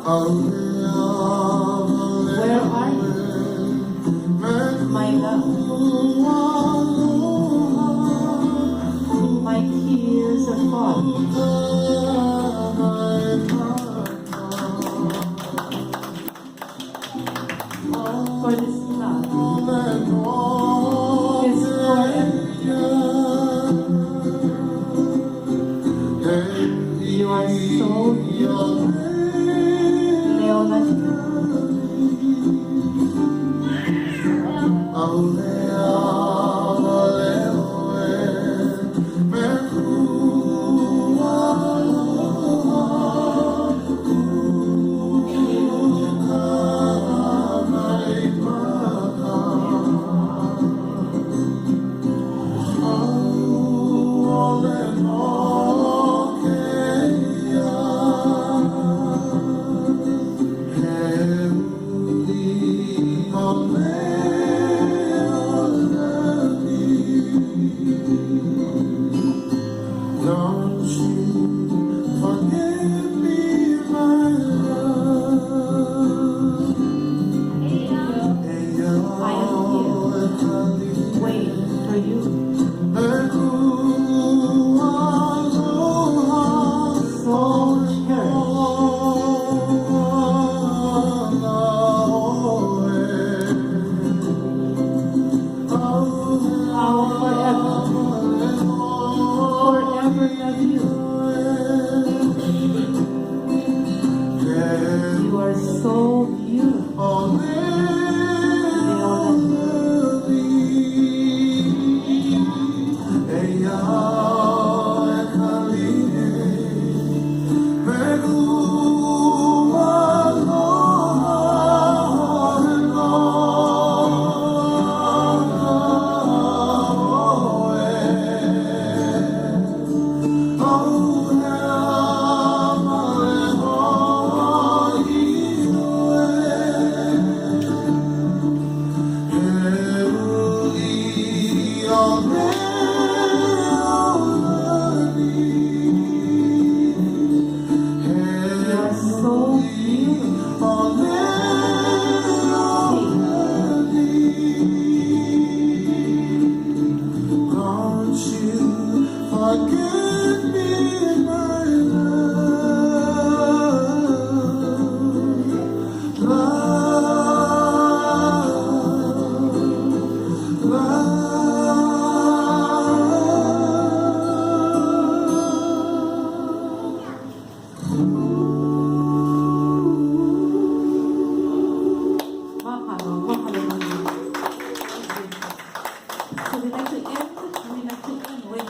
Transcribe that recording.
Where are you, my love? My tears are falling. For this love is forever. You are so beautiful, Leonard. Don't you forget me, my love. I am here, waiting for you. So cherished. I'll forever love you. You are so beautiful, Forget me, my love, So we like to end with